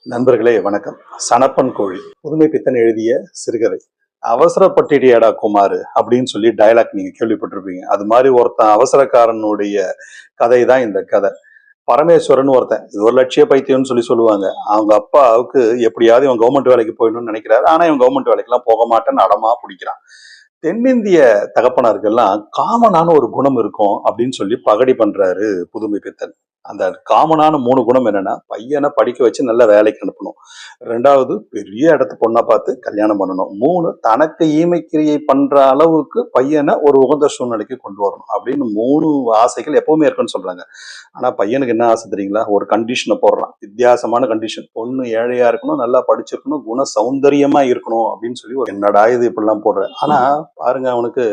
நண்பர்களே வணக்கம். சனப்பன் கோழி புதுமை பித்தன் எழுதிய சிறுகதை. அவசரப்பட்டிடியாடா குமாரு அப்படின்னு சொல்லி டயலாக் நீங்க கேள்விப்பட்டிருப்பீங்க. அது மாதிரி ஒருத்தன் அவசரக்காரனுடைய கதை தான் இந்த கதை. பரமேஸ்வரன் ஒருத்தன், இது ஒரு லட்சிய பைத்தியம்னு சொல்லுவாங்க. அவங்க அப்பாவுக்கு எப்படியாவது இவன் கவர்மெண்ட் வேலைக்கு போயிடணும்னு நினைக்கிறாரு. ஆனா இவன் கவர்மெண்ட் வேலைக்கெல்லாம் போக மாட்டேன்னு அடமா பிடிக்கிறான். தென்னிந்திய தகப்பனாருக்கெல்லாம் காமனான ஒரு குணம் இருக்கும் அப்படின்னு சொல்லி பகடி பண்றாரு புதுமை பித்தன். அந்த காமனான 3 குணம் என்னன்னா, பையனை படிக்க வச்சு நல்ல வேலைக்கு அனுப்பணும். 2வது பெரிய இடத்து பொண்ணா பார்த்து கல்யாணம் பண்ணணும். 3 தனக்கு ஈமைக்கிரியை பண்ற அளவுக்கு பையனை ஒரு உகந்த சூழ்நிலைக்கு கொண்டு வரணும் அப்படின்னு 3 ஆசைகள் எப்பவுமே இருக்குன்னு சொல்றாங்க. ஆனா பையனுக்கு என்ன ஆசை தெரியுங்களா? ஒரு கண்டிஷனை போடுறான், வித்தியாசமான கண்டிஷன். பொண்ணு ஏழையா இருக்கணும், நல்லா படிச்சிருக்கணும், குண சௌந்தரியமா இருக்கணும் அப்படின்னு சொல்லி என்னடா இது இப்படிலாம் போடுற. ஆனா பாருங்க, அவனுக்கு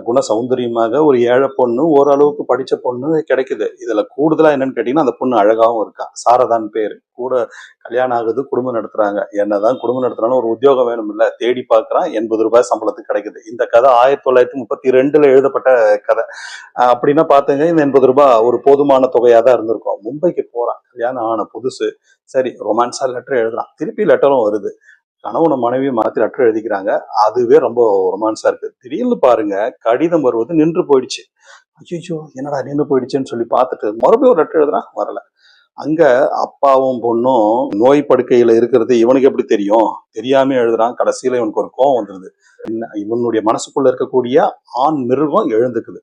குண சௌந்தரியமாக ஒரு ஏழை பொண்ணு, ஓரளவுக்கு படிச்ச பொண்ணு கிடைக்குது. இதுல கூடுதலா என்னன்னு கேட்டீங்கன்னா, அந்த பொண்ணு அழகாவும் இருக்கா. சாரதான் பேரு. கூட கல்யாணம் ஆகுது, குடும்பம் நடத்துறாங்க. என்னதான் குடும்பம் நடத்துறாலும் ஒரு உத்தியோகம் வேணும் இல்ல. தேடி பார்க்கறான், ரூ. 80 சம்பளத்துக்கு கிடைக்குது. இந்த கதை 1932ல எழுதப்பட்ட கதை. அப்படின்னா பாத்துங்க, இந்த ரூ. 80 ஒரு போதுமான தொகையா தான் இருந்திருக்கும். மும்பைக்கு போறான், கல்யாணம் ஆன புதுசு. சரி, ரொமான்ஸா லெட்டர் எழுதுறான். திருப்பி லெட்டரும் வருது. கணவனை மனைவி மாத்தி லெட்டர் எழுதிக்கிறாங்க. அதுவே ரொம்ப ரொமான்ஸா இருக்கு. திடீர்னு பாருங்க, கடிதம் வருவது நின்று போயிடுச்சு. ஐயோ, என்னடா நின்று போயிடுச்சுன்னு சொல்லி பார்த்துட்டு மறுபடியும் ஒரு லெட்டர் எழுதுறான், வரல. அங்க அப்பாவும் பொண்ணும் நோய் படுக்கையில இருக்கிறது இவனுக்கு எப்படி தெரியும்? தெரியாம எழுதுறான். கடைசியில இவனுக்கு ஒரு கோவம் வந்துருது. இவனுடைய மனசுக்குள்ள இருக்கக்கூடிய ஆண் மிருகம் எழுந்துக்குது.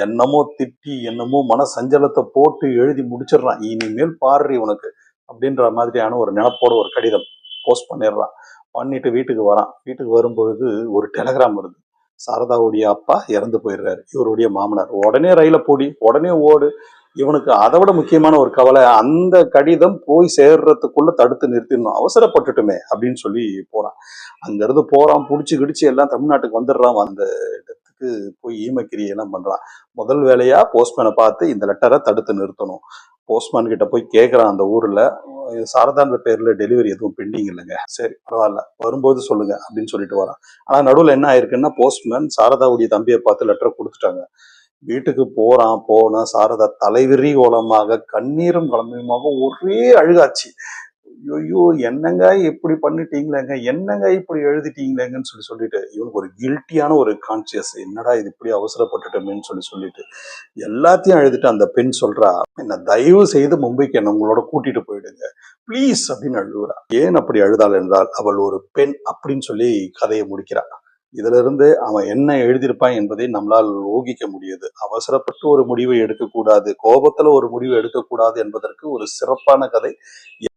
என்னமோ திட்டி, என்னமோ மன சஞ்சலத்தை போட்டு எழுதி முடிச்சிடுறான். இனிமேல் பாரு உனக்கு அப்படின்ற மாதிரியான ஒரு நினைப்போட ஒரு கடிதம் போஸ்ட் பண்ணிடுறான். பண்ணிட்டு வீட்டுக்கு வரான். வீட்டுக்கு வரும்பொழுது ஒரு டெலகிராம் வருது. சாரதாவுடைய அப்பா இறந்து போயிடுறாரு, இவருடைய மாமனார். உடனே ரயில போடி, உடனே ஓடு. இவனுக்கு அதை விட முக்கியமான ஒரு கவலை, அந்த கடிதம் போய் சேர்றதுக்குள்ள தடுத்து நிறுத்திடணும், அவசரப்பட்டுட்டுமே அப்படின்னு சொல்லி போறான். அங்க இருந்து போறான், புடிச்சு கிடிச்சு எல்லாம் தமிழ்நாட்டுக்கு வந்துடுறான். அந்த இடத்துக்கு போய் ஈமக்கிரியெல்லாம் பண்றான். முதல் வேலையா போஸ்ட்மேனை பார்த்து இந்த லெட்டரை தடுத்து நிறுத்தணும். போஸ்ட்மேன் கிட்ட போய் கேட்கறான், அந்த ஊர்ல சாரதான்ற பேர்ல டெலிவரி எதுவும் பெண்டிங் இல்லைங்க, சரி பரவாயில்ல வரும்போது சொல்லுங்க அப்படின்னு சொல்லிட்டு வரான். ஆனா நடுவில் என்ன ஆயிருக்குன்னா, போஸ்ட்மேன் சாரதாவுடைய தம்பியை பார்த்து லெட்டர் கொடுத்துட்டாங்க. வீட்டுக்கு போறான். போனா சாரதா தலைவிரி கோலமாக கண்ணீரும் கலமையுமாக ஒரே அழுகாச்சு. ஐயோ, என்னங்க இப்படி பண்ணிட்டீங்களேங்க, என்னங்க இப்படி எழுதிட்டீங்களேங்கன்னு சொல்லிட்டு இவனுக்கு ஒரு கில்ட்டியான ஒரு கான்சியஸ். என்னடா இது இப்படி அவசரப்பட்டுட்டோமேன்னு சொல்லிட்டு எல்லாத்தையும் எழுதிட்டு அந்த பெண் சொல்றா, என்ன தயவு செய்து மும்பைக்கு என்ன உங்களோட கூட்டிட்டு போயிடுங்க ப்ளீஸ் அப்படின்னு அழுகுறா. ஏன் அப்படி அழுதாள் என்றால், அவள் ஒரு பெண் அப்படின்னு சொல்லி கதையை முடிக்கிறா. இதுல இருந்து அவன் என்ன எழுதியிருப்பான் என்பதை நம்மளால் ஊகிக்க முடியுது. அவசரப்பட்டு ஒரு முடிவை எடுக்கக்கூடாது, கோபத்துல ஒரு முடிவை எடுக்கக்கூடாது என்பதற்கு ஒரு சிறப்பான கதை.